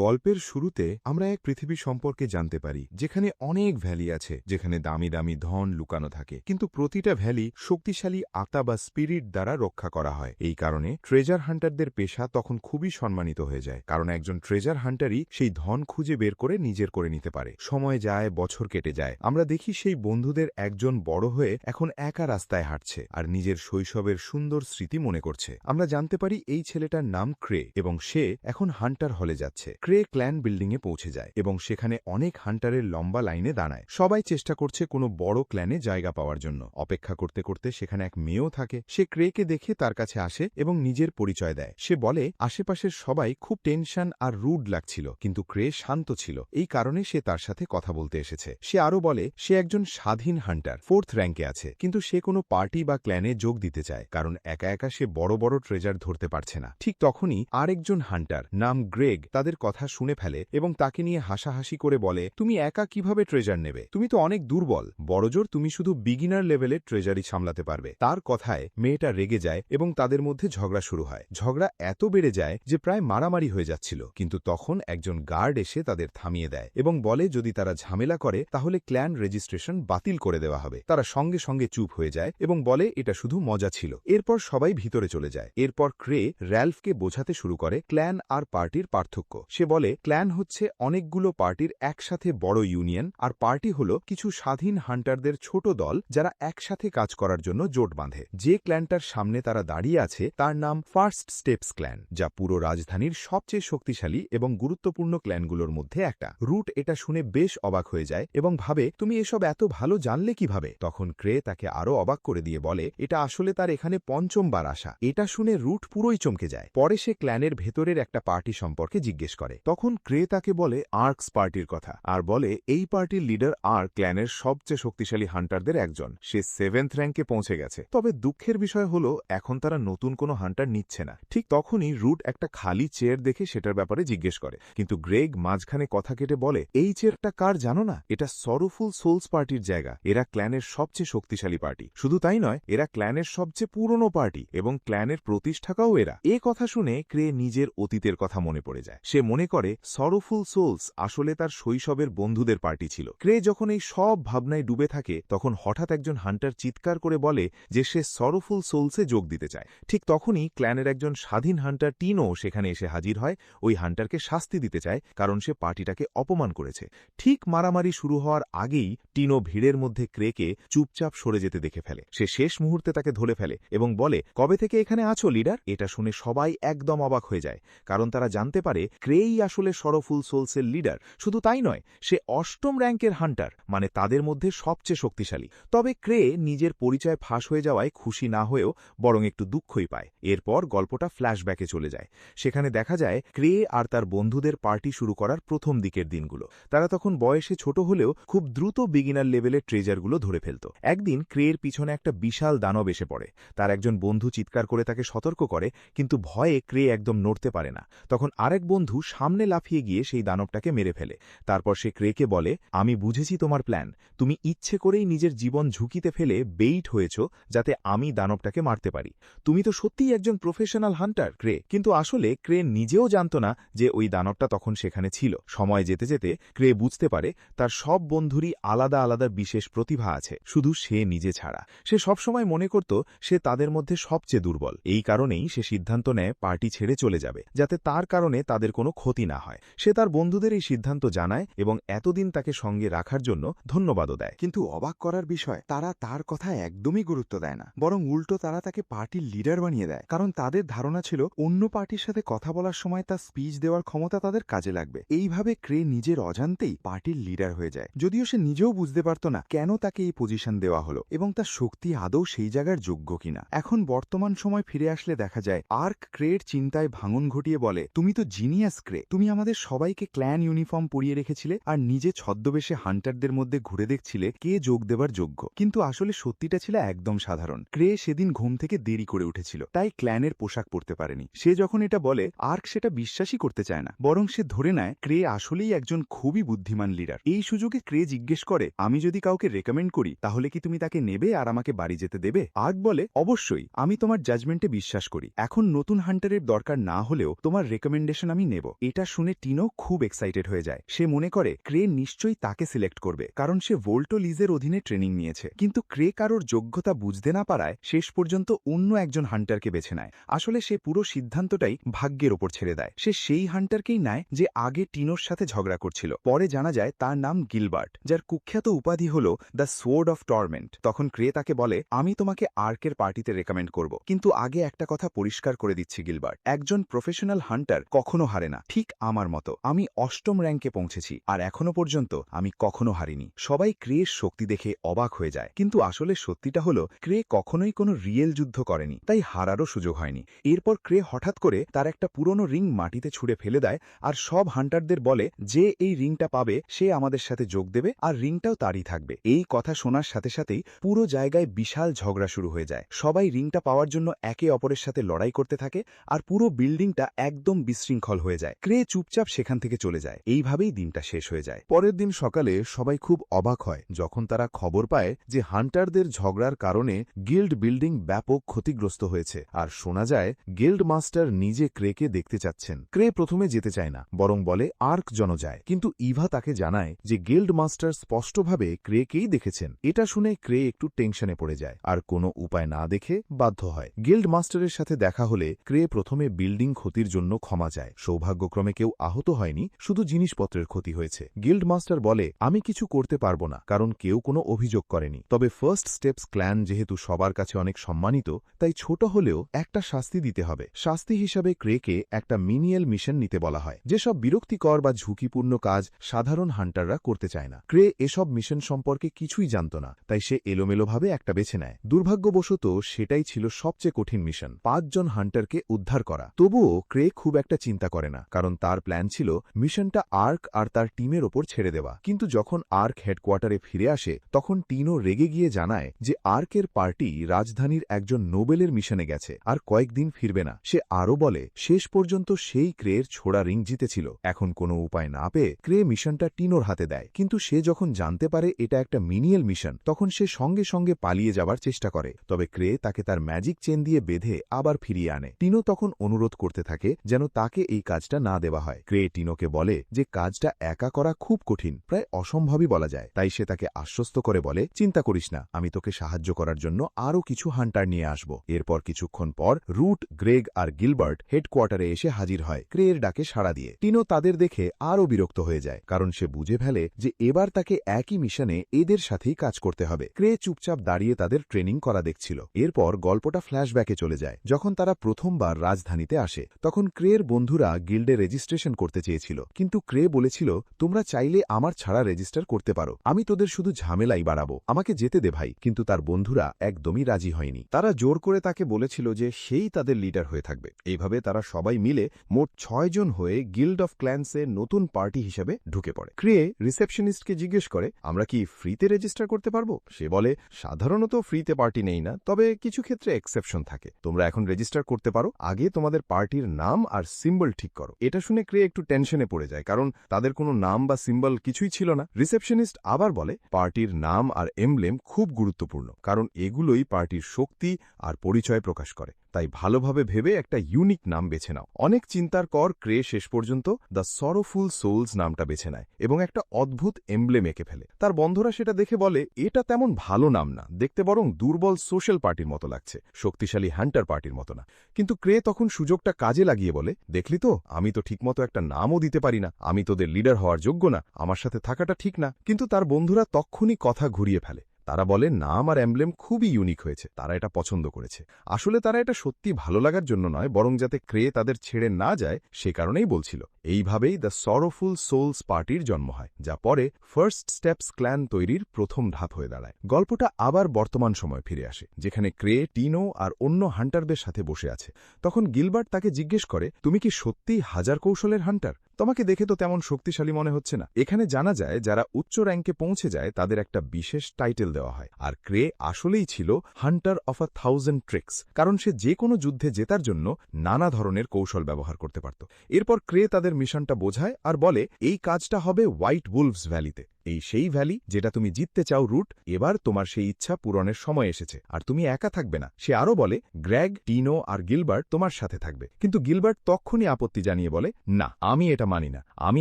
গল্পের শুরুতে আমরা এক পৃথিবী সম্পর্কে জানতে পারি যেখানে অনেক ভ্যালি আছে, যেখানে দামি দামি ধন লুকানো থাকে, কিন্তু প্রতিটা ভ্যালি শক্তিশালী আত্মা বা স্পিরিট দ্বারা রক্ষা করা হয়। এই কারণে ট্রেজার হান্টারদের পেশা তখন খুবই সম্মানিত হয়ে যায়, কারণ একজন ট্রেজার হান্টারই সেই ধন খুঁজে বের করে নিজের করে নিতে পারে। সময় যায়, বছর কেটে যায়, আমরা দেখি সেই বন্ধুদের একজন বড় হয়ে এখন একা রাস্তায় হাঁটছে আর নিজের শৈশবের সুন্দর স্মৃতি মনে করছে। আমরা জানতে পারি এই ছেলেটার নাম ক্রে এবং সে এখন হান্টার হলে যাচ্ছে। ক্রে ক্ল্যান বিল্ডিংয়ে পৌঁছে যায় এবং সেখানে অনেক হান্টারের লম্বা লাইনে দাঁড়ায়। সবাই চেষ্টা করছে কোনো বড় ক্ল্যানে জায়গা পাওয়ার জন্য। অপেক্ষা করতে করতে সেখানে এক মেয়েও থাকে। সে ক্রেকে দেখে তার কাছে আসে এবং নিজের পরিচয় দেয়। সে বলে আশেপাশের সবাই খুব টেনশন আর রুড লাগছিল, কিন্তু ক্রে শান্ত ছিল, এই কারণে সে তার সাথে কথা বলতে এসেছে। সে আরও বলে সে একজন স্বাধীন হান্টার, 4th র্যাঙ্কে আছে, কিন্তু সে কোনো পার্টি বা ক্ল্যানে যোগ দিতে চায়, কারণ একা একা সে বড় বড় ট্রেজার ধরতে পারছে না। ঠিক তখনই আরেকজন হান্টার নাম গ্রেগ তাদের কথা শুনে ফেলে এবং তাকে নিয়ে হাসাহাসি করে বলে, তুমি একা কিভাবে ট্রেজার নেবে? তুমি তো অনেক দুর্বল, বড়জোর তুমি শুধু বিগিনার লেভেলের ট্রেজারই সামলাতে পারবে। তার কথায় মেয়েটা রেগে যায় এবং তাদের মধ্যে ঝগড়া শুরু হয়। ঝগড়া এত বেড়ে যায় যে প্রায় মারামারি হয়ে যাচ্ছিল, কিন্তু তখন একজন গার্ড এসে তাদের থামিয়ে দেয় এবং বলে যদি তারা ঝামেলা করে তাহলে ক্ল্যান রেজিস্ট্রেশন বাতিল করে দেওয়া হবে। তারা সঙ্গে সঙ্গে চুপ হয়ে যায় এবং বলে এটা শুধু মজা ছিল। এরপর সবাই ভিতরে চলে যায়। এরপর ক্রে র্যালফকে বোঝাতে শুরু করে ক্ল্যান আর পার্টির পার্থক্য। সে বলে ক্ল্যান হচ্ছে অনেকগুলো পার্টির একসাথে বড় ইউনিয়ন, আর পার্টি হলো কিছু স্বাধীন হান্টারদের ছোট দল যারা একসাথে কাজ করার জন্য জোট বাঁধে। যে ক্ল্যানটার সামনে তারা দাঁড়িয়ে আছে তার নাম ফার্স্ট স্টেপস ক্ল্যান, যা পুরো রাজধানীর সবচেয়ে শক্তিশালী এবং গুরুত্বপূর্ণ ক্ল্যানগুলোর মধ্যে একটা। রুট এটা শুনে বেশ অবাক হয়ে যায় এবং ভাবে তুমি এসব এত ভালো জানলে কিভাবে? তখন ক্রে তাকে আরও অবাক করে দিয়ে বলে এটা আসলে তার এখানে পঞ্চমবার আসা। এটা শুনে রুট পুরোই চমকে যায়। পরে সে ক্ল্যানের ভেতরের একটা পার্টি সম্পর্কে জিজ্ঞেস করে। তখন ক্রে তাকে বলে আর্কস পার্টির কথা আর বলে এই পার্টির লিডার আর ক্ল্যানের সবচেয়ে শক্তিশালী হান্টারদের একজন। সে 7th র্যাঙ্কে পৌঁছে গেছে, তবে দুঃখের বিষয় হলো এখন তারা নতুন কোনো হান্টার নিচ্ছে না। ঠিক তখনই রুট একটা খালি চেয়ার দেখে সেটার ব্যাপারে জিজ্ঞেস করে, কিন্তু গ্রেগ মাঝখানে কথা কেটে বলে এই চেয়ারটা কার জানো না? এটা সরোফুল সোলস পার্টির জায়গা। এরা ক্ল্যানের সবচেয়ে শক্তিশালী পার্টি। শুধু তাই নয়, এরা ক্ল্যানের সবচেয়ে পুরনো পার্টি এবং ক্ল্যানের প্রতিষ্ঠাকাও এরা। এ কথা শুনে ক্রে নিজের অতীতের কথা মনে পড়ে যায়। সে মনে করে সরোফুল সোলস আসলে তার শৈশবের বন্ধুদের পার্টি ছিল। ক্রে যখন এই সব ভাবনায় ডুবে থাকে তখন হঠাৎ একজন হান্টার চিৎকার করে বলে যে সে সরোফুল সোলসে যোগ দিতে চায়। ঠিক তখনই ক্ল্যানের একজন স্বাধীন হান্টার টিনো সেখানে এসে হাজির হয়। ওই হান্টারকে শাস্তি দিতে চায় কারণ সে পার্টিটাকে অপমান করেছে। ঠিক মারামারি শুরু হওয়ার আগেই টিনো ভিড়ের মধ্যে ক্রেকে চুপচাপ সরে যেতে দেখে ফেলে। সে শেষ মুহূর্তে তাকে ধরে ফেলে এবং বলে কবে থেকে এখানে আছো লিডার? এটা শুনে সবাই একদম অবাক হয়ে যায়, কারণ তারা জানতে পারে ক্রেই আসলে সরোফুল সোলসের লিডার। শুধু তাই নয়, সে 8ম র্যাঙ্কের হান্টার, মানে তাদের মধ্যে সবচেয়ে শক্তিশালী। তবে ক্রে নিজের পরিচয় ফাঁস হয়ে যাওয়ায় খুশি না হয়েও বরং একটু দুঃখই পায়। এরপর গল্পটা ফ্ল্যাশব্যাকে চলে যায়। সেখানে দেখা যায় ক্রে আর তার বন্ধুদের পার্টি শুরু করার প্রথম দিকের দিনগুলো। তারা তখন বয়সে ছোট হলেও খুব দ্রুত বিগিনার লেভেলের ট্রেজারগুলো ধরে ফেলত। একদিন ক্রের পিছনে একটা বিশাল দানব এসে পড়ে। তার একজন বন্ধু চিৎকার করে তাকে সতর্ক করে, কিন্তু ভয়ে ক্রে একদম নড়তে পারে না। তখন আরেক বন্ধু সামনে লাফিয়ে গিয়ে সেই দানবটাকে মেরে ফেলে। তারপর সে ক্রেকে বলে আমি বুঝেছি তোমার প্ল্যান। তুমি ইচ্ছে করেই নিজের জীবন ঝুঁকিতে ফেলে বেইট হয়েছ যাতে আমি দানবটাকে মারতে পারি। তুমি তো সত্যিই একজন প্রফেশনাল হান্টার ক্রে। কিন্তু আসলে ক্রে নিজেও জানত না যে ওই দানবটা তখন সেখানে ছিল। সময় যেতে যেতে ক্রে বুঝতে পারে তার সব বন্ধুরই আলাদা আলাদা বিশেষ প্রতিভা আছে, শুধু সে নিজে ছাড়া। সে সবসময় মনে করত সে তাদের মধ্যে সবচেয়ে দুর্বল। এই কারণেই সে সিদ্ধান্ত নেয় পার্টি ছেড়ে চলে যাবে, যাতে তার কারণে তাদের কোনো ক্ষতি না হয়। সে তার বন্ধুদের এই সিদ্ধান্ত জানায় এবং এতদিন তাকে সঙ্গে রাখার জন্য ধন্যবাদও দেয়। কিন্তু অবাক করার বিষয়, তারা তার কথা একদমই গুরুত্ব দেয় না, বরং উল্টো তারা তাকে পার্টির লিডার বানিয়ে দেয়। কারণ তাদের ধারণা ছিল অন্য পার্টির সাথে কথা বলার সময় তার স্পিচ দেওয়ার ক্ষমতা তাদের কাজে লাগবে। এইভাবে ক্রে নিজের অজান্তেই পার্টির লিডার হয়ে যায়, যদিও সে নিজেও বুঝতে পারত না কেন তাকে এই পজিশন দেওয়া হলো এবং তার শক্তি আদৌ সেই জায়গার যোগ্য কিনা। এখন বর্তমান সময় ফিরে আসলে দেখা যায় আর্ক ক্রের চিন্তায় ভাঙন ঘটিয়ে বলে তুমি তো জিনিয়াস ক্রে। তুমি আমাদের সবাইকে ক্ল্যান ইউনিফর্ম পরিয়ে রেখেছিলে আর নিজে ছদ্মবেশে হান্টারদের মধ্যে ঘুরে দেখছিলে কে যোগ দেবার যোগ্য। কিন্তু আসলে সত্যিটা ছিল একদম সাধারণ। ক্রে সেদিন ঘুম থেকে দেরি করে উঠেছিল, তাই ক্ল্যানের পোশাক পরতে পারেনি। সে যখন এটা বলে আর্ক সেটা বিশ্বাসই করতে চায় না, বরং সে ধরে নেয় ক্রে আসলেই একজন খুবই বুদ্ধিমান লিডার। এই সুযোগে ক্রে জিজ্ঞেস করে আমি যদি কাউকে রেকমেন্ড করি তাহলে কি তুমি তাকে নেবে আর আমাকে বাড়ি যেতে দেবে? আর্ক বলে অবশ্যই, আমি তোমার জাজমেন্টে বিশ্বাস করি। এখন নতুন হান্টারের দরকার না হলেও তোমার রেকমেন্ডেশন আমি নেব। এটা শুনে টিনো খুব এক্সাইটেড হয়ে যায়। সে মনে করে ক্রে নিশ্চয়ই তাকে সিলেক্ট করবে, কারণ সে ভোল্টো লিজের অধীনে ট্রেনিং নিয়েছে। কিন্তু ক্রে কারোর যোগ্যতা বুঝতে না পারায় শেষ পর্যন্ত অন্য একজন হান্টারকে বেছে নেয়। আসলে সে পুরো সিদ্ধান্তটাই ভাগ্যের ওপর ছেড়ে দেয়। সে সেই হান্টারকেই নেয় যে আগে টিনোর সাথে ঝগড়া করছিল। পরে জানা যায় তার নাম গিলবার্ট, যার কুখ্যাত উপাধি হল দ্য সোর্ড অফ টর্মেন্ট। তখন ক্রে তাকে বলে, আমি তোমাকে আর্কের পার্টিতে রেকমেন্ড করব, কিন্তু আগে একটা কথা পরিষ্কার করে দিচ্ছি গিলবার্ট, একজন প্রফেশনাল হান্টার কখনো হারে না, ঠিক আমার মতো। আমি 8ম র্যাঙ্কে পৌঁছেছি, আর এখনো পর্যন্ত আমি কখনো হারিনি। সবাই ক্রের শক্তি দেখে অবাক হয়ে যায়, কিন্তু আসলে সত্যিটা হলো ক্রে কখনোই কোনো রিয়েল যুদ্ধ করেনি, তাই হারারও সুযোগ হয়নি। এরপর ক্রে হঠাৎ করে তার একটা পুরনো রিং মাটিতে ছুঁড়ে ফেলে দেয়, আর সব হান্টারদের বলে যে এই রিংটা পাবে সে আমাদের সাথে যোগ দেবে, আর রিংটাও তারই থাকবে। এই কথা শোনার সাথে সাথেই পুরো জায়গায় বিশাল ঝগড়া শুরু হয়ে যায়। সবাই রিংটা পাওয়ার জন্য একে অপরের সাথে লড়াই করতে থাকে, আর পুরো বিল্ডিংটা একদম বিশৃঙ্খল হয়ে যায়। ক্রে চুপচাপ সেখান থেকে চলে যায়। এইভাবেই দিনটা শেষ হয়ে যায়। পরের দিন সকালে সবাই খুব অবাক হয় যখন তারা খবর পায় যে হান্টারদের ঝগড়ার কারণে গিল্ড বিল্ডিং ব্যাপক ক্ষতিগ্রস্ত হয়েছে, আর শোনা যায় গিল্ড মাস্টার নিজে ক্রেকে দেখতে চাচ্ছেন। ক্রে প্রথমে যেতে চায় না, বরং বলে আর্ক জন যায়, কিন্তু ইভা তাকে জানায় যে গিল্ড মাস্টার স্পষ্টভাবে ক্রেকেই দেখেছেন। এটা শুনে ক্রে একটু টেনশনে পড়ে যায়, আর কোনো উপায় না দেখে বাধ্য হয়। গিল্ড মাস্টারের সাথে দেখা হলে ক্রে প্রথমে বিল্ডিং ক্ষতির জন্য ক্ষমা চায়। সৌভাগ্যক্রমে কেউ আহত হয়নি, শুধু জিনিসপত্রের ক্ষতি হয়েছে। গিল্ড মাস্টার বলে, আমি কিছু করতে পারবো না, কারণ কেউ কোনো অভিযোগ করেনি। তবে ফার্স্ট স্টেপস ক্ল্যান যেহেতু সবার কাছে অনেক সম্মানিত, তাই ছোট হলেও একটা শাস্তি দিতে হবে। শাস্তি হিসাবে ক্রেকে একটা মিনিয়েল মিশন নিতে বলা হয়, যেসব বিরক্তিকর বা ঝুঁকিপূর্ণ কাজ সাধারণ হান্টাররা করতে চায় না। ক্রে এসব মিশন সম্পর্কে কিছুই জানত না, তাই সে এলোমেলোভাবে একটা বেছে নেয়। দুর্ভাগ্যবশত সেটাই ছিল সবচেয়ে কঠিন মিশন, 5 জন হান্টারকে উদ্ধার করা। তবুও ক্রে খুব একটা চিন্তা করে না, কারণ তার প্ল্যান ছিল মিশনটা আর্ক আর তার টিমের ওপর ছেড়ে দেওয়া। কিন্তু যখন আর্ক হেডকোয়ার্টারে ফিরে আসে, তখন টিনো রেগে গিয়ে জানায় যে আর্কের পার্টি রাজধানীর একজন নোবেলের মিশনে গেছে আর কয়েকদিন ফিরবে না। সে আরও বলে শেষ পর্যন্ত সেই ক্রের ছোড়া রিং জিতেছিল। এখন কোনো উপায় না পেয়ে ক্রে মিশনটা টিনোর হাতে দেয়, কিন্তু সে যখন জানতে পারে এটা একটা মিনিয়েল মিশন, তখন সে সঙ্গে সঙ্গে পালিয়ে যাবার চেষ্টা করে। তবে ক্রে তাকে তার ম্যাজিক চেন দিয়ে বেঁধে আবার ফিরিয়ে আনে। টিনো তখন অনুরোধ করতে থাকে যেন তাকে এই কাজটা না দেওয়া হয়। ক্রে টিনোকে বলে যে কাজটা একা করা খুব কঠিন, প্রায় অসম্ভবই বলা যায়। তাই সে তাকে আশ্বস্ত করে বলে, চিন্তা করিস না, আমি তোকে সাহায্য করার জন্য আরও কিছু হান্টার নিয়ে আসব। এরপর কিছুক্ষণ পর রুট, গ্রেগ আর গিলবার্ট হেডকোয়ার্টারে এসে হাজির হয় ক্রের ডাকে সাড়া দিয়ে। টিনো তাদের দেখে আরও বিরক্ত হয়ে যায়, কারণ সে বুঝে ফেলে যে এবার তাকে একই মিশনে এদের সাথেই কাজ করতে হবে। ক্রে চুপচাপ দাঁড়িয়ে তাদের ট্রেনিং করা দেখছিল। এরপর গল্পটা ফ্ল্যাশব্যাকে চলে যায়। যখন তারা প্রথমবার রাজধানীতে আসে, তখন ক্রের বন্ধুরা গিল্ডে রেজিস্ট্রেশন করতে চেয়েছিল, কিন্তু ক্রে বলেছিল, তোমরা চাইলে আমার ছাড়া রেজিস্টার করতে পারো, আমি তোদের শুধু ঝামেলাই বাড়াবো, আমাকে যেতে দে ভাই। কিন্তু তার বন্ধুরা একদমই রাজি হয়নি। তারা জোর করে তাকে বলেছিল যে সেই তাদের লিডার হয়ে থাকবে। এইভাবে তারা সবাই মিলে মোট 6 জন হয়ে গিল্ড অফ ক্ল্যান্সে নতুন পার্টি হিসেবে ঢুকে পড়ে। ক্রে রিসেপশনিস্টকে জিজ্ঞেস করে, আমরা কি ফ্রিতে রেজিস্টার করতে পারবো? সে বলে, সাধারণত ফ্রিতে পার্টি নেই না, তবে কিছু ক্ষেত্রে এক্সেপশন থাকে। তোমরা এখন রেজিস্টার করতে পারো, আগে তোমাদের পার্টির নাম আর সিম্বল ঠিক করো। এটা শুনে ক্রে একটু টেনশনে পড়ে যায়, কারণ তাদের কোনো নাম বা সিম্বল কিছুই ছিল না। রিসেপশনিস্ট আবার বলে, পার্টির নাম আর এমব্লেম খুব গুরুত্বপূর্ণ, কারণ এগুলোই পার্টির শক্তি আর পরিচয় প্রকাশ করে। তাই ভালোভাবে ভেবে একটা ইউনিক নাম বেছে নাও। অনেক চিন্তার পর ক্রে শেষ পর্যন্ত দ্য সরোফুল সোলস নামটা বেছে নেয় এবং একটা অদ্ভুত এমব্লেম এঁকে ফেলে। তার বন্ধুরা সেটা দেখে বলে, এটা তেমন ভালো নাম না, দেখতে বরং দুর্বল সোশ্যাল পার্টির মতো লাগছে, শক্তিশালী হান্টার পার্টির মতো না। কিন্তু ক্রে তখন সুযোগটা কাজে লাগিয়ে বলে, দেখলি তো, আমি তো ঠিকমতো একটা নামও দিতে পারি না, আমি তোদের লিডার হওয়ার যোগ্য না, আমার সাথে থাকাটা ঠিক না। কিন্তু তার বন্ধুরা তক্ষুনি কথা ঘুরিয়ে ফেলে। তারা বলে নাম আর এমব্লেম খুবই ইউনিক হয়েছে, তারা এটা পছন্দ করেছে। আসলে তারা এটা সত্যি ভালো লাগার জন্য নয়, বরং যাতে ক্রে তাদের ছেড়ে না যায় সে কারণেই বলছিল। এইভাবেই দ্য সরোফুল সোলস পার্টির জন্ম হয়, যা পরে ফার্স্ট স্টেপস ক্ল্যান তৈরির প্রথম ধাপ হয়ে দাঁড়ায়। গল্পটা আবার বর্তমান সময় ফিরে আসে, যেখানে ক্রে, টিনো আর অন্য হান্টারদের সাথে বসে আছে। তখন গিলবার্ট তাকে জিজ্ঞেস করে, তুমি কি সত্যিই 1000 কৌশলের হান্টার? তোমাকে দেখে তো তেমন শক্তিশালী মনে হচ্ছে না। এখানে জানা যায় যারা উচ্চ র্যাঙ্কে পৌঁছে যায় তাদের একটা বিশেষ টাইটেল দেওয়া হয়, আর ক্রে আসলেই ছিল হান্টার অফ 1000 ট্রিক্স, কারণ সে যে কোনো যুদ্ধে জেতার জন্য নানা ধরনের কৌশল ব্যবহার করতে পারত। এরপর ক্রে তাদের মিশনটা বোঝায় আর বলে, এই কাজটা হবে হোয়াইট উলভস ভ্যালিতে। এই সেই ভ্যালি যেটা তুমি জিততে চাও রুট, এবার তোমার সেই ইচ্ছা পূরণের সময় এসেছে, আর তুমি একা থাকবে না। সে আরও বলে গ্রেগ, টিনো আর গিলবার্ট তোমার সাথে থাকবে। কিন্তু গিলবার্ট তক্ষুনি আপত্তি জানিয়ে বলে, না, আমি এটা মানি না। আমি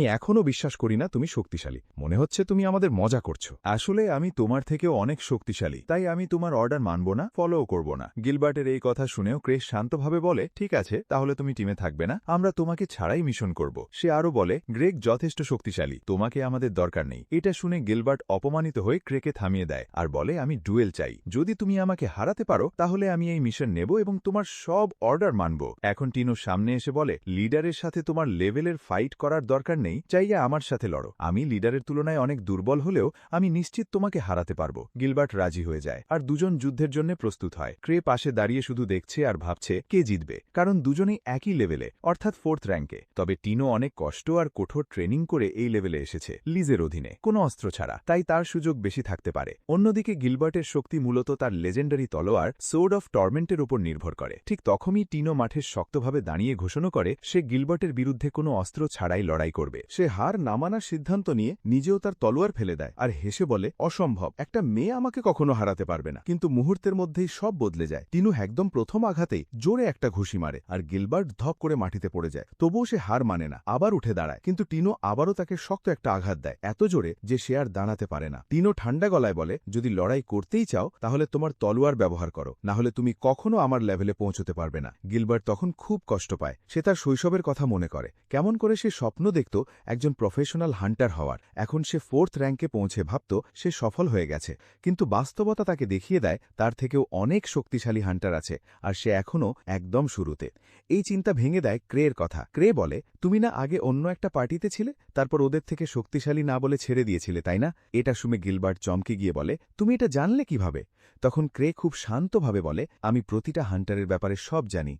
এখনও বিশ্বাস করি না তুমি শক্তিশালী। মনে হচ্ছে তুমি আমাদের মজা করছো। আসলে আমি তোমার থেকেও অনেক শক্তিশালী, তাই আমি তোমার অর্ডার মানব না, ফলোও করব না। গিলবার্টের এই কথা শুনেও ক্রেস শান্তভাবে বলে, ঠিক আছে, তাহলে তুমি টিমে থাকবে না, আমরা তোমাকে ছাড়াই মিশন করব। সে আরও বলে, গ্রেগ যথেষ্ট শক্তিশালী, তোমাকে আমাদের দরকার নেই। এটা শুনে গিলবার্ট অপমানিত হয়ে ক্রেকে থামিয়ে দেয় আর বলে, আমি ডুয়েল চাই। যদি তুমি আমাকে হারাতে পারো তাহলে আমি এই মিশন নেব এবং তোমার সব অর্ডার মানব। এখন টিনো সামনে এসে বলে, লিডারের সাথে তোমার লেভেলের ফাইট করার দরকার নেই, চাইলে আমার সাথে লড়ো। আমি লিডারের তুলনায় অনেক দুর্বল হলেও আমি নিশ্চিত তোমাকে হারাতে পারবো। গিলবার্ট রাজি হয়ে যায় আর দুজন যুদ্ধের জন্য প্রস্তুত হয়। ক্রে পাশে দাঁড়িয়ে শুধু দেখছে আর ভাবছে কে জিতবে, কারণ দুজনেই একই লেভেলে, অর্থাৎ 4th র্যাঙ্কে। তবে টিনো অনেক কষ্ট আর কঠোর ট্রেনিং করে এই লেভেলে এসেছে, লিজের অধীনে, কোনো অস্ত্র ছাড়া, তাই তার সুযোগ বেশি থাকতে পারে। অন্যদিকে গিলবার্টের শক্তি মূলত তার লেজেন্ডারি তলোয়ার সোর্ড অফ টর্মেন্টের উপর নির্ভর করে। ঠিক তখনই টিনো মাঠে শক্তভাবে দাঁড়িয়ে ঘোষণা করে সে গিলবার্টের বিরুদ্ধে কোনো অস্ত্র ছাড়াই লড়াই করবে। সে হার না মানার সিদ্ধান্ত নিয়ে নিজেও তার তলোয়ার ফেলে দেয় আর হেসে বলে, অসম্ভব, একটা মেয়ে আমাকে কখনো হারাতে পারবে না। কিন্তু মুহূর্তের মধ্যেই সব বদলে যায়। টিনো একদম প্রথম আঘাতেই জোরে একটা ঘুষি মারে আর গিলবার্ট ধপ করে মাটিতে পড়ে যায়। তবুও সে হার মানে না, আবার উঠে দাঁড়ায়। কিন্তু টিনো আবারও তাকে শক্ত একটা আঘাত দেয়, এত জোরে যে সে আর দাঁড়াতে পারে না। টিনো ঠান্ডা গলায় বলে, যদি লড়াই করতেই চাও তাহলে তোমার তলোয়ার ব্যবহার করো, না হলে তুমি কখনো আমার লেভেলে পৌঁছতে পারবে না। গিলবার্ট তখন খুব কষ্ট পায়। সে তার শৈশবের কথা মনে করে, কেমন করে সে স্বপ্ন দেখত একজন প্রফেশনাল হান্টার হওয়ার। এখন সে 4th র্যাঙ্কে পৌঁছে ভাবত সে সফল হয়ে গেছে, কিন্তু বাস্তবতা তাকে দেখিয়ে দেয় তার থেকেও অনেক শক্তিশালী হান্টার আছে, আর সে এখনও একদম শুরুতে। এই চিন্তা ভেঙে দেয় ক্রের কথা। ক্রে বলে, তুমি না আগে অন্য একটা পার্টিতে ছিলে, তারপর ওদের থেকে শক্তিশালী না বলে ছেড়ে দিয়েছিলে, তাই না? এটা শুনে গিলবার্ট চমকে গিয়ে বলে, তুমি এটা জানলে কিভাবে? তখন ক্রে খুব শান্তভাবে বলে, আমি প্রতিটা হান্টারের ব্যাপারে সব জানি।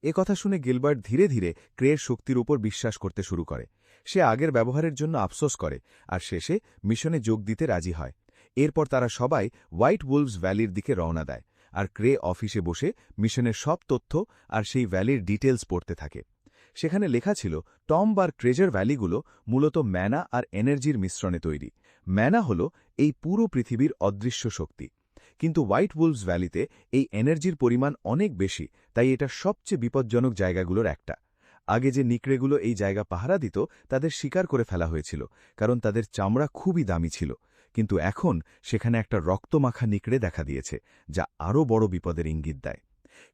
এ কথা শুনে গিলবার্ট ধীরে ধীরে ক্রের শক্তির উপর বিশ্বাস করতে শুরু করে। সে আগের ব্যবহারের জন্য আফসোস করে আর শেষে মিশনে যোগ দিতে রাজি হয়। এরপর তারা সবাই হোয়াইট উলভস ভ্যালির দিকে রওনা দেয়, আর ক্রে অফিসে বসে মিশনের সব তথ্য আর সেই ভ্যালির ডিটেলস পড়তে থাকে। সেখানে লেখা ছিল, টম্ব আর ট্রেজার ভ্যালিগুলো মূলত ম্যানা আর এনার্জির মিশ্রণে তৈরি। ম্যানা হল এই পুরো পৃথিবীর অদৃশ্য শক্তি, কিন্তু হোয়াইট উলভস ভ্যালিতে এই এনার্জির পরিমাণ অনেক বেশি, তাই এটা সবচেয়ে বিপজ্জনক জায়গাগুলোর একটা। আগে যে নিকড়েগুলো এই জায়গা পাহারা দিত তাদের শিকার করে ফেলা হয়েছিল, কারণ তাদের চামড়া খুবই দামি ছিল। কিন্তু এখন সেখানে একটা রক্তমাখা নিকড়ে দেখা দিয়েছে, যা আরও বড় বিপদের ইঙ্গিত দেয়।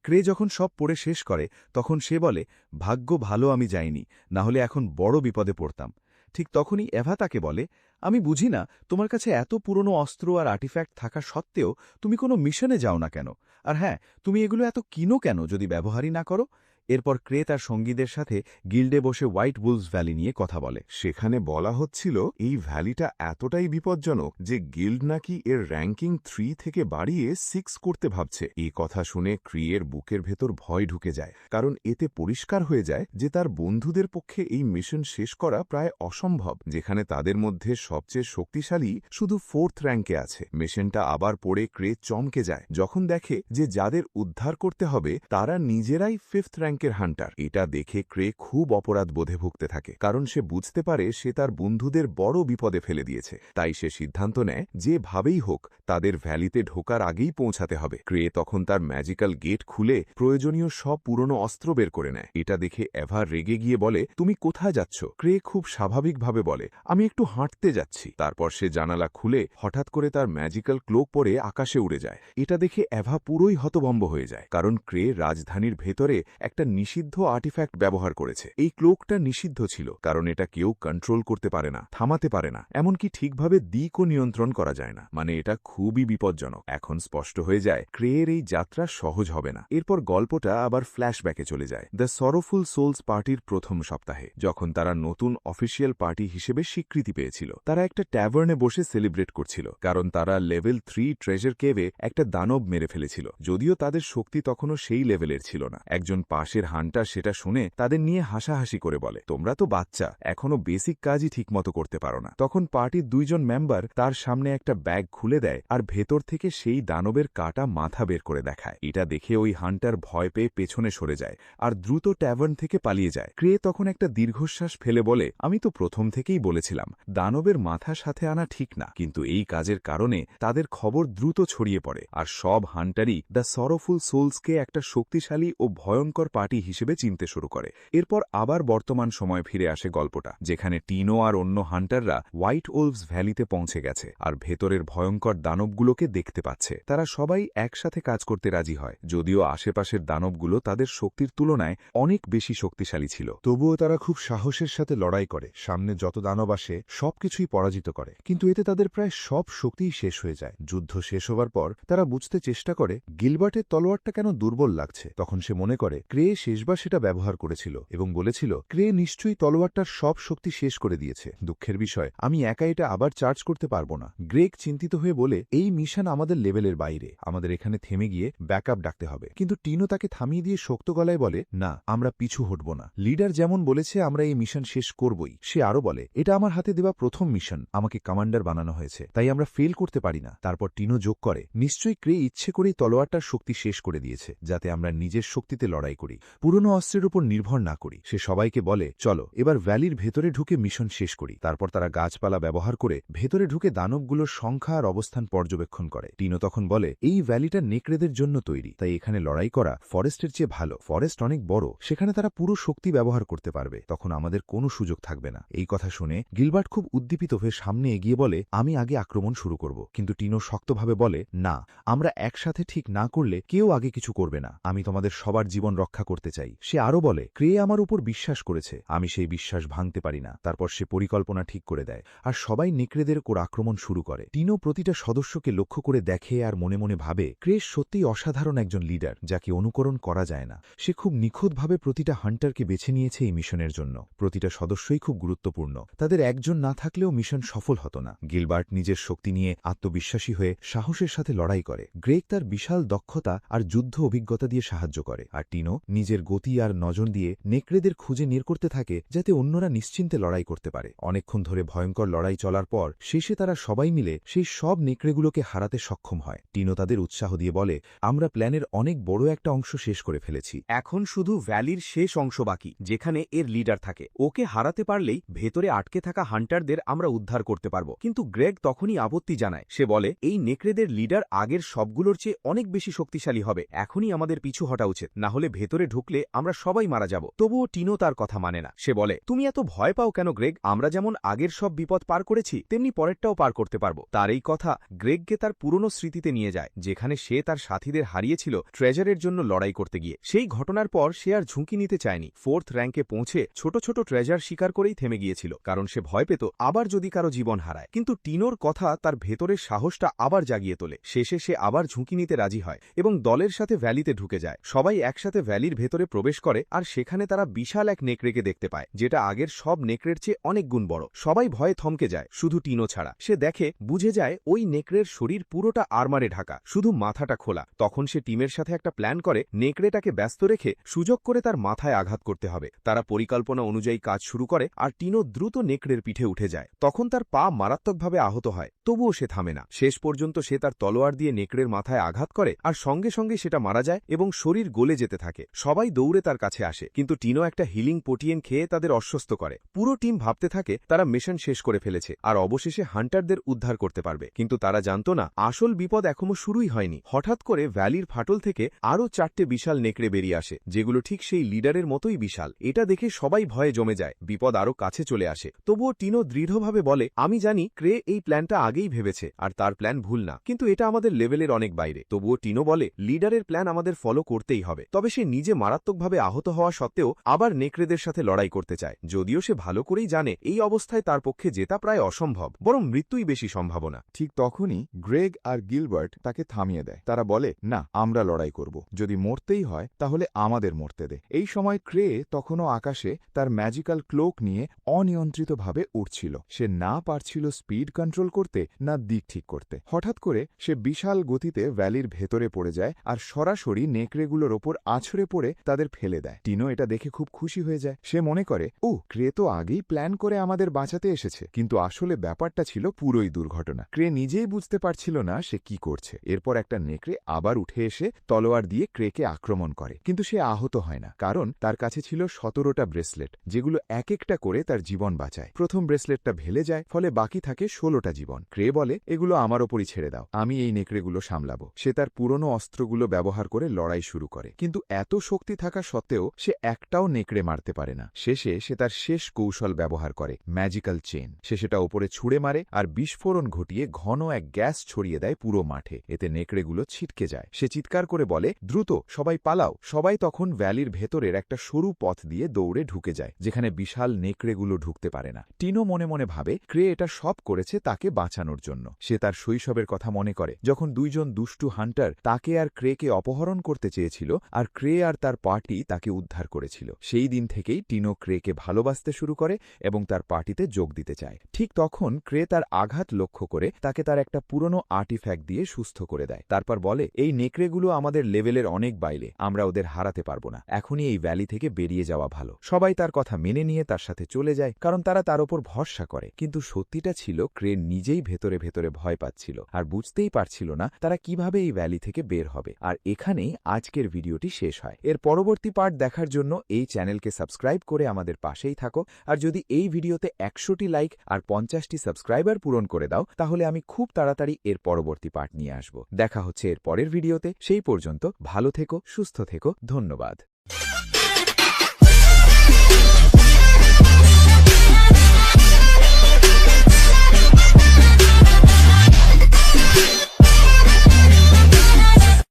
ক্রে যখন সব পড়ে শেষ করে তখন সে বলে, ভাগ্য ভালো আমি যাইনি, না হলে এখন বড় বিপদে পড়তাম। ঠিক তখনই এভা তাকে বলে, আমি বুঝি না তোমার কাছে এত পুরনো অস্ত্র আর আর্টিফ্যাক্ট থাকা সত্ত্বেও তুমি কোনো মিশনে যাও না কেন, আর হ্যাঁ, তুমি এগুলো এত কিনো কেন যদি ব্যবহারই না করো? এরপর ক্রে তার সঙ্গীদের সাথে গিল্ডে বসে হোয়াইট উলভস ভ্যালি নিয়ে কথা বলে। সেখানে বলা হচ্ছিল এই ভ্যালিটা এতটাই বিপজ্জনক যে গিল্ড নাকি এর র্যাঙ্কিং 3 থেকে বাড়িয়ে 6 করতে ভাবছে। এই কথা শুনে ক্রিয়ের বুকের ভেতর ভয় ঢুকে যায়, কারণ এতে পরিষ্কার হয়ে যায় যে তার বন্ধুদের পক্ষে এই মিশন শেষ করা প্রায় অসম্ভব, যেখানে তাদের মধ্যে সবচেয়ে শক্তিশালী শুধু 4th র্যাঙ্কে আছে। মিশনটা আবার পড়ে ক্রে চমকে যায় যখন দেখে যে যাদের উদ্ধার করতে হবে তারা নিজেরাই 5th র্যাঙ্কের হান্টার। এটা দেখে ক্রে খুব অপরাধ বোধে ভুগতে থাকে, কারণ সে বুঝতে পারে সে তার বন্ধুদের বড় বিপদে ফেলে দিয়েছে। তাই সে সিদ্ধান্ত নেয় যেভাবেই হোক তাদের ভ্যালিতে ঢোকার আগেই পৌঁছাতে হবে। ক্রে তখন তার ম্যাজিক্যাল গেট খুলে প্রয়োজনীয় সব পুরনো অস্ত্র বের করে নেয়। এটা দেখে এভা রেগে গিয়ে বলে, তুমি কোথায় যাচ্ছ? ক্রে খুব স্বাভাবিকভাবে বলে, আমি একটু হাঁটতে যাচ্ছি। তারপর সে জানালা খুলে হঠাৎ করে তার ম্যাজিক্যাল ক্লোক পরে আকাশে উড়ে যায়। এটা দেখে এভা পুরোই হতভম্ব হয়ে যায়, কারণ ক্রে রাজধানীর ভেতরে একটা নিষিদ্ধ আর্টিফ্যাক্ট ব্যবহার করেছে। এই ক্লোকটা নিষিদ্ধ ছিল কারণ এটা কেউ কন্ট্রোল করতে পারে না, থামাতে পারে না, এমনকি ঠিকভাবে দিকও নিয়ন্ত্রণ করা যায় না। মানে এটা খুবই বিপজ্জনক। এখন স্পষ্ট হয়ে যায় ক্রেয়ের এই যাত্রা সহজ হবে না। এরপর গল্পটা আবার ফ্ল্যাশব্যাকে চলে যায় দ্য সরোফুল সোলস পার্টির প্রথম সপ্তাহে, যখন তারা নতুন অফিসিয়াল পার্টি হিসেবে স্বীকৃতি পেয়েছিল। তারা একটা ট্যাভার্নে বসে সেলিব্রেট করছিল, কারণ তারা লেভেল 3 ট্রেজার কেভে একটা দানব মেরে ফেলেছিল, যদিও তাদের শক্তি তখনও সেই লেভেলের ছিল না। একজন পাশে ক্রেশের হান্টার সেটা শুনে তাদের নিয়ে হাসাহাসি করে বলে, তোমরা তো বাচ্চা, এখনো বেসিক কাজই ঠিকমতো করতে পারো না। তখন পার্টির 2 জন মেম্বার তার সামনে একটা ব্যাগ খুলে দেয় আর ভেতর থেকে সেই দানবের কাটা মাথা বের করে দেখায়। এটা দেখে ওই হান্টার ভয় পেয়ে পেছনে সরে যায় আর দ্রুত ট্যাভার্ন থেকে পালিয়ে যায়। ক্রে তখন একটা দীর্ঘশ্বাস ফেলে বলে, আমি তো প্রথম থেকেই বলেছিলাম দানবের মাথা সাথে আনা ঠিক না। কিন্তু এই কাজের কারণে তাদের খবর দ্রুত ছড়িয়ে পড়ে আর সব হান্টারই দ্য সরোফুল সোলসকে একটা শক্তিশালী ও ভয়ঙ্কর পার্টি হিসেবে চিনতে শুরু করে। এরপর আবার বর্তমান সময় ফিরে আসে গল্পটা, যেখানে টিনো আর অন্য হান্টাররা হোয়াইট ওলভস ভ্যালিতে পৌঁছে গেছে আর ভেতরের ভয়ঙ্কর দানবগুলোকে দেখতে পাচ্ছে। তারা সবাই একসাথে কাজ করতে রাজি হয়, যদিও আশেপাশের দানবগুলো তাদের শক্তির তুলনায় অনেক বেশি শক্তিশালী ছিল। তবুও তারা খুব সাহসের সাথে লড়াই করে, সামনে যত দানব আসে সবকিছুই পরাজিত করে। কিন্তু এতে তাদের প্রায় সব শক্তিই শেষ হয়ে যায়। যুদ্ধ শেষ হবার পর তারা বুঝতে চেষ্টা করে গিলবার্টের তলোয়ারটা কেন দুর্বল লাগছে। তখন সে মনে করে ক্রে শেষবার সেটা ব্যবহার করেছিল এবং বলেছিল ক্রে নিশ্চয়ই তলোয়ারটার সব শক্তি শেষ করে দিয়েছে। দুঃখের বিষয়, আমি একা এটা আবার চার্জ করতে পারবো না। গ্রেগ চিন্তিত হয়ে বলে, এই মিশন আমাদের লেভেলের বাইরে, আমাদের এখানে থেমে গিয়ে ব্যাকআপ ডাকতে হবে। কিন্তু টিনো তাকে থামিয়ে দিয়ে শক্ত গলায় বলে, না, আমরা পিছু হটব না। লিডার যেমন বলেছে আমরা এই মিশন শেষ করবই। সে আরো বলে, এটা আমার হাতে দেওয়া প্রথম মিশন, আমাকে কমান্ডার বানানো হয়েছে, তাই আমরা ফেল করতে পারি না। তারপর টিনো যোগ করে, নিশ্চয়ই ক্রে ইচ্ছে করেই তলোয়ারটার শক্তি শেষ করে দিয়েছে, যাতে আমরা নিজের শক্তিতে লড়াই করি, পুরনো অস্ত্রের উপর নির্ভর না করি। সে সবাইকে বলে, চলো এবার ভ্যালির ভেতরে ঢুকে মিশন শেষ করি। তারপর তারা গাছপালা ব্যবহার করে ভেতরে ঢুকে দানবগুলোর সংখ্যা আর অবস্থান পর্যবেক্ষণ করে। টিনো তখন বলে, এই ভ্যালিটা নেকড়েদের জন্য তৈরি, তাই এখানে লড়াই করা ফরেস্টের চেয়ে ভালো। ফরেস্ট অনেক বড়, সেখানে তারা পুরো শক্তি ব্যবহার করতে পারবে, তখন আমাদের কোনো সুযোগ থাকবে না। এই কথা শুনে গিলবার্ট খুব উদ্দীপিত হয়ে সামনে এগিয়ে বলে, আমি আগে আক্রমণ শুরু করব। কিন্তু টিনো শক্তভাবে বলে, না, আমরা একসাথে ঠিক না করলে কেউ আগে কিছু করবে না। আমি তোমাদের সবার জীবন রক্ষা করতে চাই। সে আরো বলে, ক্রে আমার উপর বিশ্বাস করেছে, আমি সেই বিশ্বাস ভাঙতে পারি না। তারপর সে পরিকল্পনা ঠিক করে দেয় আর সবাই নেকড়েদের উপর আক্রমণ শুরু করে। টিনো প্রতিটা সদস্যকে লক্ষ্য করে দেখে আর মনে মনে ভাবে, ক্রেস সত্যিই অসাধারণ একজন লিডার, যাকে অনুকরণ করা যায় না। সে খুব নিখুঁতভাবে প্রতিটা হান্টারকে বেছে নিয়েছে এই মিশনের জন্য। প্রতিটা সদস্যই খুব গুরুত্বপূর্ণ, তাদের একজন না থাকলেও মিশন সফল হতো না। গিলবার্ট নিজের শক্তি নিয়ে আত্মবিশ্বাসী হয়ে সাহসের সাথে লড়াই করে। গ্রেগ তার বিশাল দক্ষতা আর যুদ্ধ অভিজ্ঞতা দিয়ে সাহায্য করে, আর টিনো নিজের গতি আর নজর দিয়ে নেকড়েদের খুঁজে বের করতে থাকে, যাতে অন্যরা নিশ্চিন্তে লড়াই করতে পারে। অনেকক্ষণ ধরে ভয়ঙ্কর লড়াই চলার পর শেষে তারা সবাই মিলে সেই সব নেকড়েগুলোকে হারাতে সক্ষম হয়। টিনো তাদের উৎসাহ দিয়ে বলে, আমরা প্ল্যানের অনেক বড় একটা অংশ শেষ করে ফেলেছি। এখন শুধু ভ্যালির শেষ অংশ বাকি, যেখানে এর লিডার থাকে। ওকে হারাতে পারলেই ভেতরে আটকে থাকা হান্টারদের আমরা উদ্ধার করতে পারব। কিন্তু গ্রেগ তখনই আপত্তি জানায়। সে বলে, এই নেকড়েদের লিডার আগের সবগুলোর চেয়ে অনেক বেশি শক্তিশালী হবে। এখনই আমাদের পিছু হটা উচিত, না হলে ভেতরে ঢুকলে আমরা সবাই মারা যাব। তবুও টিনো তার কথা মানে না। সে বলে, তুমি এত ভয় পাও কেন গ্রেগ? আমরা যেমন আগের সব বিপদ পার করেছি, তেমনি পরেরটাও পার করতে পারবো। তার এই কথা গ্রেগকে তার পুরনো স্মৃতিতে নিয়ে যায়, যেখানে সে তার সাথীদের হারিয়েছিল ট্রেজারের জন্য লড়াই করতে গিয়ে। সেই ঘটনার পর সে আর ঝুঁকি নিতে চায়নি। 4th র্যাঙ্কে পৌঁছে ছোট ছোট ট্রেজার শিকার করেই থেমে গিয়েছিল, কারণ সে ভয় পেত আবার যদি কারো জীবন হারায়। কিন্তু টিনোর কথা তার ভেতরের সাহসটা আবার জাগিয়ে তোলে। শেষে সে আবার ঝুঁকি নিতে রাজি হয় এবং দলের সাথে ভ্যালিতে ঢুকে যায়। সবাই একসাথে ভ্যালির ভেতরে প্রবেশ করে আর সেখানে তারা বিশাল এক নেকড়েকে দেখতে পায়, যেটা আগের সব নেকড়ের চেয়ে অনেক গুণ বড়। সবাই ভয়ে থমকে যায়, শুধু টিনো ছাড়া। সে দেখে, বুঝে যায় ওই নেকড়ের শরীর পুরোটা আর্মারে ঢাকা, শুধু মাথাটা খোলা। তখন সে টিমের সাথে একটা প্ল্যান করে নেকড়েটাকে ব্যস্ত রেখে সুযোগ করে তার মাথায় আঘাত করতে হবে। তারা পরিকল্পনা অনুযায়ী কাজ শুরু করে আর টিনো দ্রুত নেকড়ের পিঠে উঠে যায়। তখন তার পা মারাত্মকভাবে আহত হয়, তবুও সে থামে না। শেষ পর্যন্ত সে তার তলোয়ার দিয়ে নেকড়ের মাথায় আঘাত করে আর সঙ্গে সঙ্গে সেটা মারা যায় এবং শরীর গলে যেতে থাকে। সবাই দৌড়ে তার কাছে আসে, কিন্তু টিনো একটা হিলিং পোটিয়েন খেয়ে তাদের অস্বস্ত করে। পুরো টিম ভাবতে থাকে তারা মিশন শেষ করে ফেলেছে আর অবশেষে হান্টারদের উদ্ধার করতে পারবে। কিন্তু তারা জানত না, আসল বিপদ এখনো শুরুই হয়নি। হঠাৎ করে ভ্যালির ফাটল থেকে আরও 4টে বিশাল নেকড়ে বেরিয়ে আসে, যেগুলো ঠিক সেই লিডারের মতোই বিশাল। এটা দেখে সবাই ভয়ে জমে যায়, বিপদ আরও কাছে চলে আসে। তবুও টিনো দৃঢ়ভাবে বলে, আমি জানি ক্রে এই প্ল্যানটা আগেই ভেবেছে আর তার প্ল্যান ভুল না, কিন্তু এটা আমাদের লেভেলের অনেক বাইরে। তবুও টিনো বলে, লিডারের প্ল্যান আমাদের ফলো করতেই হবে। তবে সে নিজে মারাত্মকভাবে আহত হওয়া সত্ত্বেও আবার নেকড়েদের সাথে লড়াই করতে চায়, যদিও সে ভালো করেই জানে এই অবস্থায় তার পক্ষে জেতা প্রায় অসম্ভব, বরং মৃত্যুই বেশি সম্ভাবনা। ঠিক তখনই গ্রেগ আর গিলবার্ট তাকে থামিয়ে দেয়। তারা বলে, না, আমরা লড়াই করব। যদি মরতেই হয় তাহলে আমাদের মরতে দে। এই সময় ক্রে তখনও আকাশে তার ম্যাজিক্যাল ক্লোক নিয়ে অনিয়ন্ত্রিতভাবে উড়ছিল। সে না পারছিল স্পিড কন্ট্রোল করতে না দিক ঠিক করতে। হঠাৎ করে সে বিশাল গতিতে ভ্যালির ভেতরে পড়ে যায় আর সরাসরি নেকড়েগুলোর ওপর আছড়ে পড়ে তাদের ফেলে দেয়। টিনো এটা দেখে খুব খুশি হয়ে যায়। সে মনে করে, ও ক্রে তো আগেই প্ল্যান করে আমাদের বাঁচাতে এসেছে। কিন্তু আসলে ব্যাপারটা ছিল পুরোই দুর্ঘটনা। ক্রে নিজেই বুঝতে পারছিল না সে কি করছে। এরপর একটা নেকড়ে আবার উঠে এসে তলোয়ার দিয়ে ক্রেকে আক্রমণ করে, কিন্তু সে আহত হয় না, কারণ তার কাছে ছিল 17টা ব্রেসলেট, যেগুলো এক একটা করে তার জীবন বাঁচায়। প্রথম ব্রেসলেটটা ভেলে যায়, ফলে বাকি থাকে 16টা জীবন। ক্রে বলে, এগুলো আমার ওপরই ছেড়ে দাও, আমি এই নেকড়েগুলো সামলাবো। সে তার পুরনো অস্ত্রগুলো ব্যবহার করে লড়াই শুরু করে, কিন্তু এত শক্তি থাকা সত্ত্বেও সে একটাও নেকড়ে মারতে পারে না। শেষে সে তার শেষ কৌশল ব্যবহার করে, ম্যাজিক্যাল চেন। সে সেটা ওপরে ছুঁড়ে মারে আর বিস্ফোরণ ঘটিয়ে ঘন এক গ্যাস ছড়িয়ে দেয় পুরো মাঠে। এতে নেকড়েগুলো ছিটকে যায়। সে চিৎকার করে বলে, দ্রুত সবাই পালাও। সবাই তখন ভ্যালির ভেতরের একটা সরু পথ দিয়ে দৌড়ে ঢুকে যায়, যেখানে বিশাল নেকড়েগুলো ঢুকতে পারে না। টিনো মনে মনে ভাবে, ক্রে এটা সব করেছে তাকে বাঁচানোর জন্য। সে তার শৈশবের কথা মনে করে, যখন দুইজন দুষ্টু হান্টার তাকে আর ক্রেকে অপহরণ করতে চেয়েছিল, আর ক্রে আর তার পার্টি তাকে উদ্ধার করেছিল। সেই দিন থেকেই টিনো ক্রেকে ভালোবাসতে শুরু করে এবং তার পার্টিতে যোগ দিতে চায়। ঠিক তখন ক্রে তার আঘাত লক্ষ্য করে তাকে তার একটা পুরনো আর্টিফ্যাক্ট দিয়ে সুস্থ করে দেয়। তারপর বলে, এই নেকড়েগুলো আমাদের লেভেলের অনেক বাইরে, আমরা ওদের হারাতে পারবো না। এখনই এই ভ্যালি থেকে বেরিয়ে যাওয়া ভালো। সবাই তার কথা মেনে নিয়ে তার সাথে চলে যায়, কারণ তারা তার ওপর ভরসা করে। কিন্তু সত্যিটা ছিল, ক্রে নিজেই ভেতরে ভেতরে ভয় পাচ্ছিল আর বুঝতেই পারছিল না তারা কিভাবে এই ভ্যালি থেকে বের হবে। আর এখানেই আজকের ভিডিওটি শেষ হয়। এর পরবর্তী পার্ট দেখার জন্য এই চ্যানেলকে সাবস্ক্রাইব করে আমাদের পাশেই থাকো। আর যদি এই ভিডিওতে 100টি লাইক আর 50টি সাবস্ক্রাইবার পূরণ করে দাও, তাহলে আমি খুব তাড়াতাড়ি এর পরবর্তী পার্ট নিয়ে আসব। দেখা হচ্ছে এর পরের ভিডিওতে। সেই পর্যন্ত ভালো থেকো, সুস্থ থেকো, ধন্যবাদ।